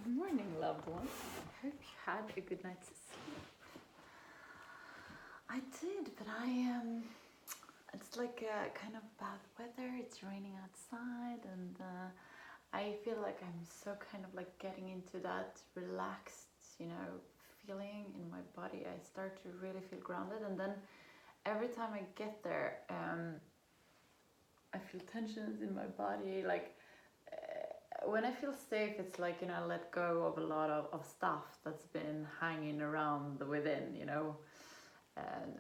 Good morning, loved ones. I hope you had a good night's sleep. I did, but it's like kind of bad weather. It's raining outside, and I feel like I'm so kind of like getting into that relaxed, feeling in my body. I start to really feel grounded, and then every time I get there, I feel tensions in my body, when I feel safe, it's like, I let go of a lot of stuff that's been hanging around within, and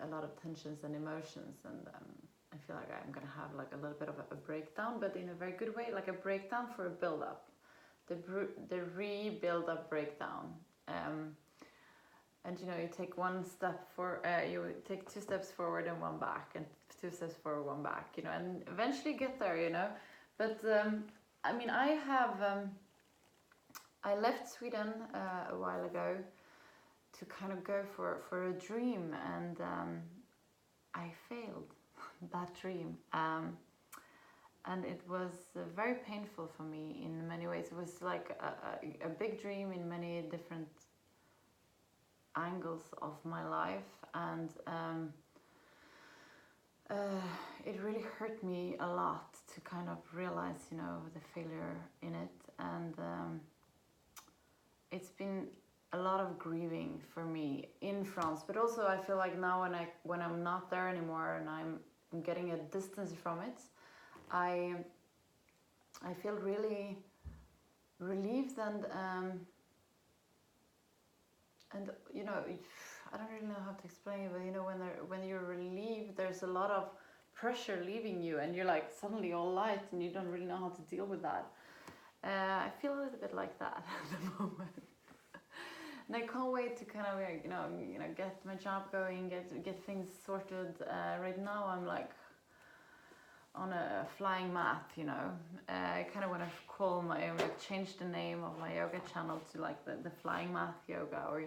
a lot of tensions and emotions. And I feel like I'm going to have like a little bit of a breakdown, but in a very good way, like a breakdown for a build-up. The rebuild up breakdown. And you take you take 2 steps forward and 1 back, and 2 steps forward, 1 back, and eventually get there, But I left Sweden a while ago to kind of go for a dream, and I failed that dream. And it was very painful for me in many ways. It was like a big dream in many different angles of my life, and it really hurt me a lot to kind of realize, the failure in it. And it's been a lot of grieving for me in France, but also I feel like now when I'm not there anymore and I'm getting a distance from it, I feel really relieved, and I don't really know how to explain it, but when you're relieved, there's a lot of pressure leaving you, and you're like suddenly all light, and you don't really know how to deal with that. I feel a little bit like that at the moment, and I can't wait to kind of get my job going, get things sorted. Right now I'm like on a flying mat, I kind of want to change the name of my yoga channel to like the flying mat yoga, or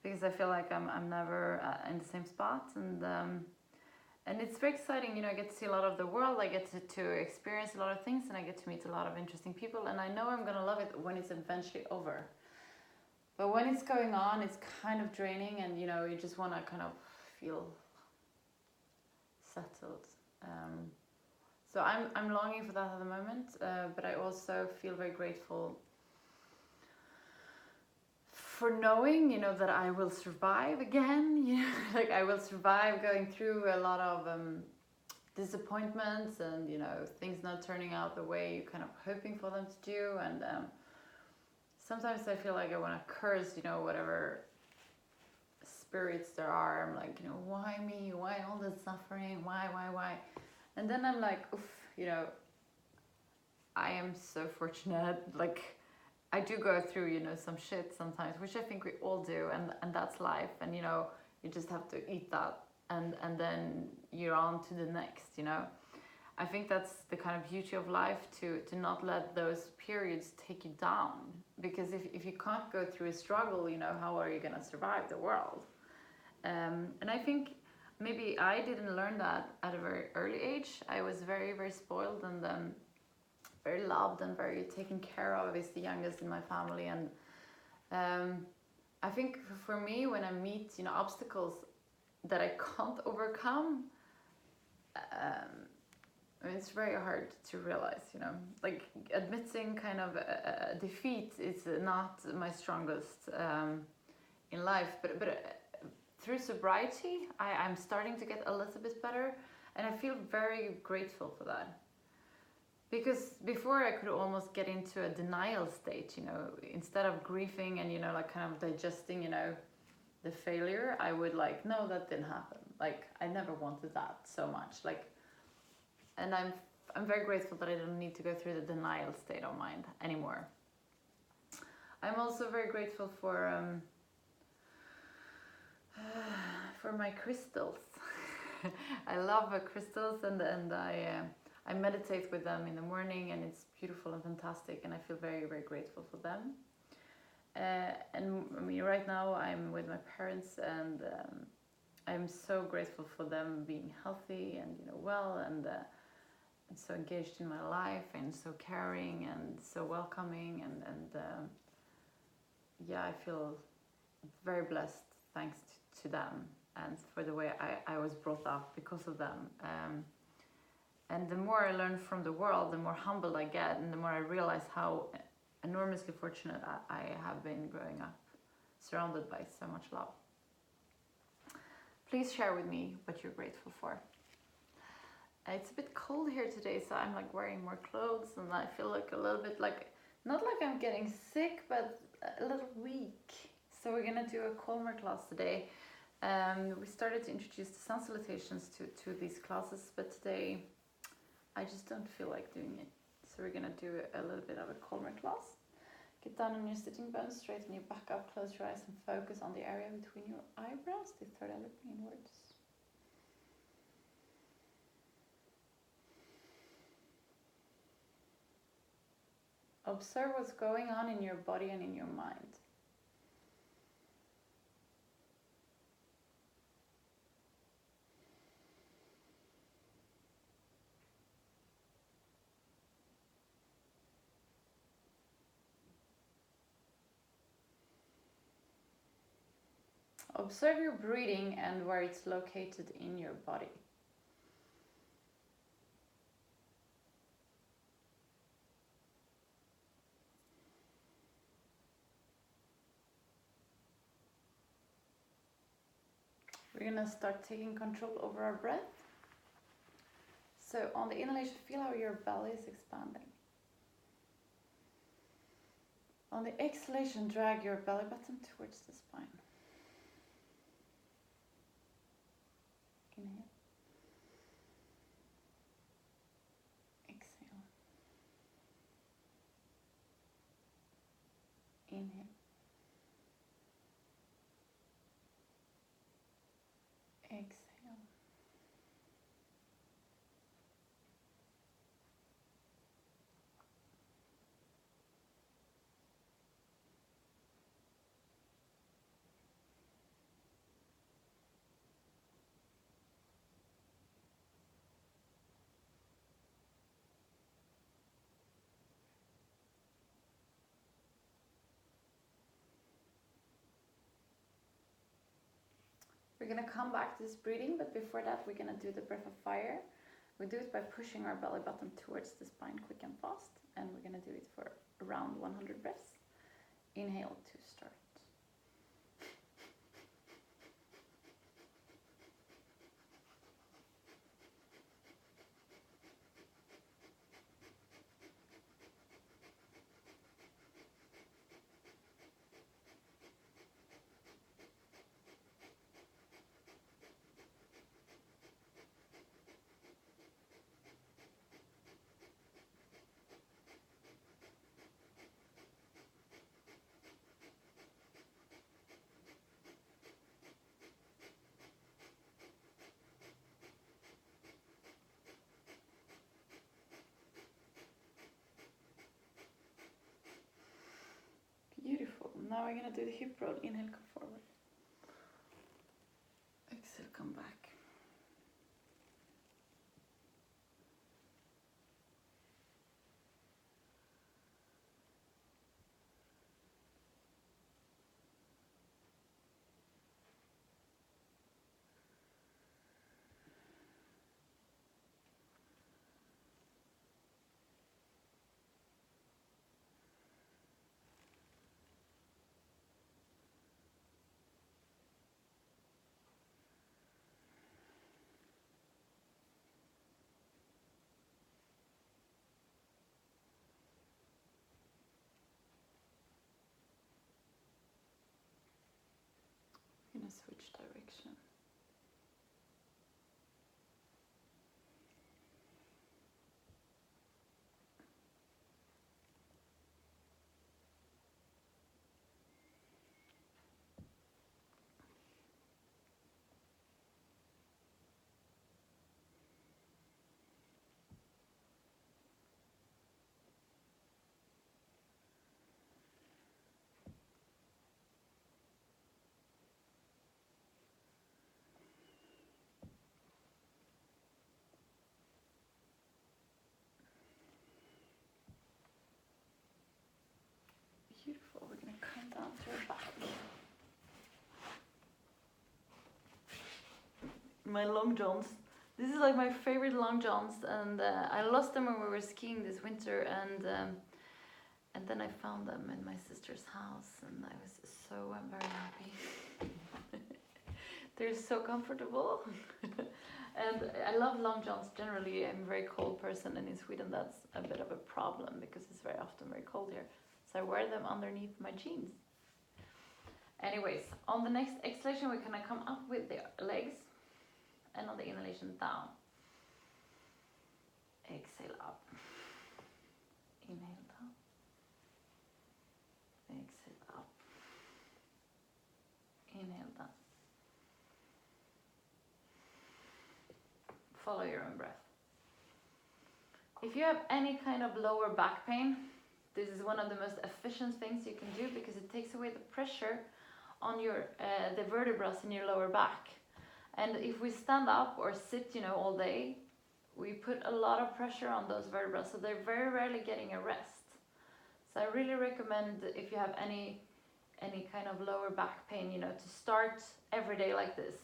because I feel like I'm never in the same spot, and it's very exciting. I get to see a lot of the world. I get to experience a lot of things, and I get to meet a lot of interesting people, and I know I'm gonna love it when it's eventually over. But when it's going on, it's kind of draining, and you just want to kind of feel settled. So I'm longing for that at the moment, but I also feel very grateful for knowing, that I will survive again. Like I will survive going through a lot of disappointments, and things not turning out the way you're kind of hoping for them to do. And sometimes I feel like I want to curse, whatever spirits there are. I'm like, why me? Why all this suffering? Why? And then I'm like, oof, I am so fortunate. Like, I do go through, some shit sometimes, which I think we all do, and that's life. And you just have to eat that, and then you're on to the next. I think that's the kind of beauty of life, to not let those periods take you down. Because if you can't go through a struggle, how are you gonna survive the world? And I think maybe I didn't learn that at a very early age. I was very, very spoiled, and very loved and very taken care of as the youngest in my family. And I think for me, when I meet obstacles that I can't overcome, it's very hard to realize, like admitting kind of a defeat is not my strongest in life, but through sobriety, I'm starting to get a little bit better, and I feel very grateful for that. Because before I could almost get into a denial state, instead of grieving and, like kind of digesting, the failure, I would like, no, that didn't happen. Like, I never wanted that so much. Like, and I'm very grateful that I don't need to go through the denial state of mind anymore. I'm also very grateful for my crystals. I love crystals, and I meditate with them in the morning, and it's beautiful and fantastic, and I feel very, very grateful for them. And I mean, right now I'm with my parents, and I'm so grateful for them being healthy and well, and so engaged in my life, and so caring and so welcoming, and yeah, I feel very blessed thanks to them and for the way I was brought up because of them. And the more I learn from the world, the more humbled I get, and the more I realize how enormously fortunate I have been growing up, surrounded by so much love. Please share with me what you're grateful for. It's a bit cold here today, so I'm like wearing more clothes, and I feel like a little bit like, not like I'm getting sick, but a little weak. So we're gonna do a calmer class today. We started to introduce the sun salutations to these classes, but today I just don't feel like doing it. So we're gonna do a little bit of a calmer class. Get down on your sitting bones, straighten your back up, close your eyes and focus on the area between your eyebrows, the third eye looking inwards. Observe what's going on in your body and in your mind. Observe your breathing and where it's located in your body. We're gonna start taking control over our breath. So on the inhalation, feel how your belly is expanding. On the exhalation, drag your belly button towards the spine. Inhale. Exhale. Inhale. Exhale. We're going to come back to this breathing, but before that we're going to do the breath of fire. We do it by pushing our belly button towards the spine quick and fast, and we're going to do it for around 100 breaths. Inhale to start. Beautiful. Now we're going to do the hip roll. Inhale, come forward. Exhale, come back. We're going to switch direction. Beautiful. We're going to come down to my long johns. This is like my favorite long johns, and I lost them when we were skiing this winter, and then I found them in my sister's house, and I was so very happy. They're so comfortable. And I love long johns generally. I'm a very cold person, and in Sweden that's a bit of a problem because it's very often very cold here. So I wear them underneath my jeans. Anyways, on the next exhalation we're gonna come up with the legs, and on the inhalation down. Exhale up. Inhale down. Exhale up. Inhale down. Follow your own breath. If you have any kind of lower back pain, this is one of the most efficient things you can do because it takes away the pressure on your the vertebrae in your lower back. And if we stand up or sit, all day, we put a lot of pressure on those vertebrae, so they're very rarely getting a rest. So I really recommend, if you have any kind of lower back pain, to start every day like this.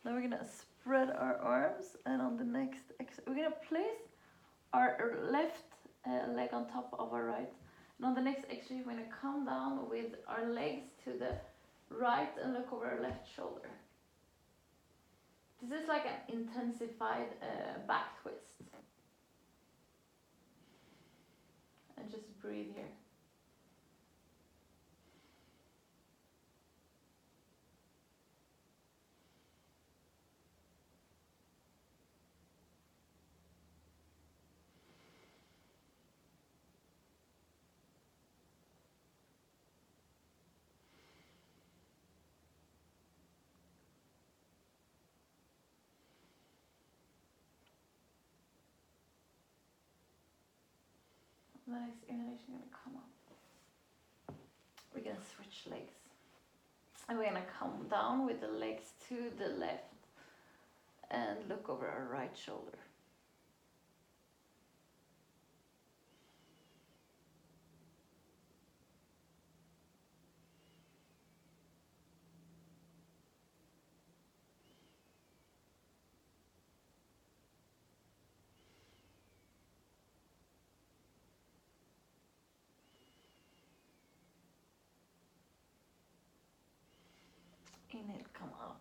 Then we're gonna spread our arms, and on the next exhale, we're gonna place our left leg on top of our right. And on the next exhale, we're gonna come down with our legs to the right and look over our left shoulder. This is like an intensified back twist. And just breathe here. The next inhalation, we're gonna come up. We're gonna switch legs. And we're gonna come down with the legs to the left and look over our right shoulder. Inhale, come up.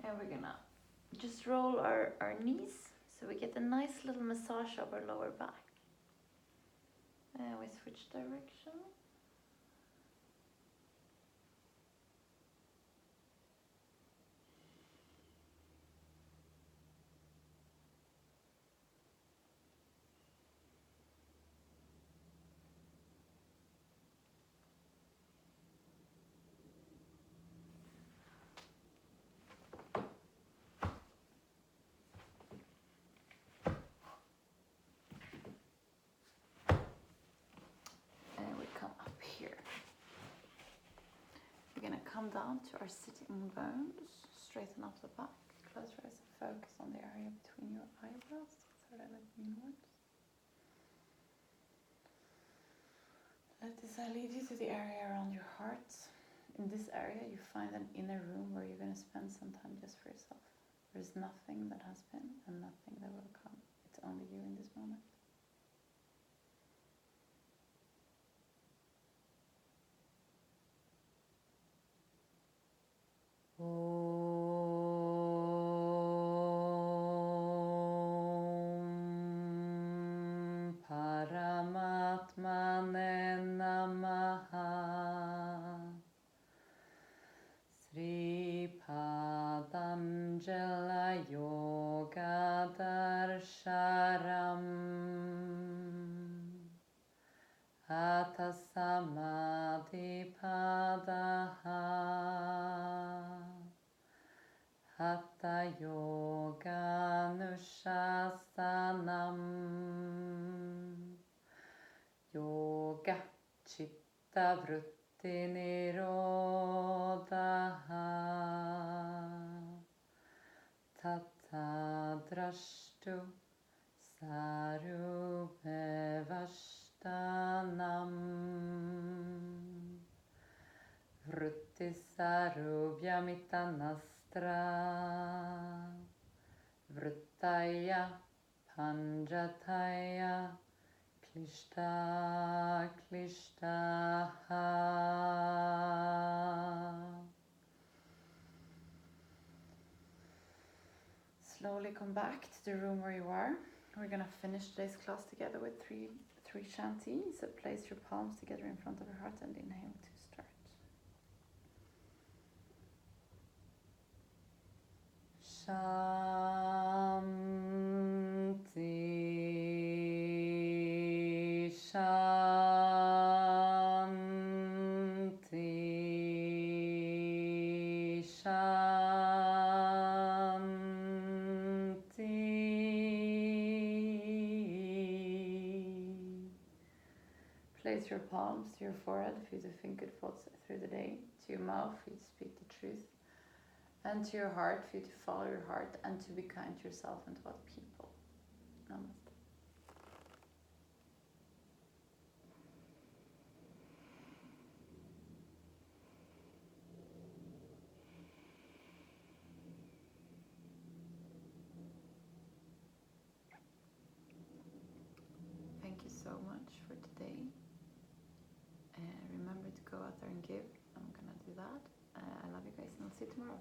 And we're gonna just roll our knees so we get a nice little massage of our lower back. And we switch direction. Come down to our sitting bones, straighten up the back, close your eyes and focus on the area between your eyebrows, minutres. Let this lead you to the area around your heart. In this area you find an inner room where you're going to spend some time just for yourself. There's nothing that has been and nothing that will come. It's only you in this moment. Om Paramatmane Namaha Sri Padanjala Yoga Darsharam Hatha Samadhi Padaha Hatha Yoga Nushasanam Yoga Chitta Vritti Nirodha Tata Drashtu Sarubhe Vashtu Adhishtanam Vrittisarubhyamittanastra Vrittaya Panjataya Klishta Klishtaha. Slowly come back to the room where you are. We're going to finish today's class together with three shanties. So place your palms together in front of your heart and inhale to start. Shanti, Shanti, Shanti. Place your palms to your forehead for you to think good thoughts through the day, to your mouth for you to speak the truth, and to your heart for you to follow your heart and to be kind to yourself and to other people. Namaste. Thank you so much for today. Remember to go out there and give. I'm gonna do that. I love you guys and I'll see you tomorrow.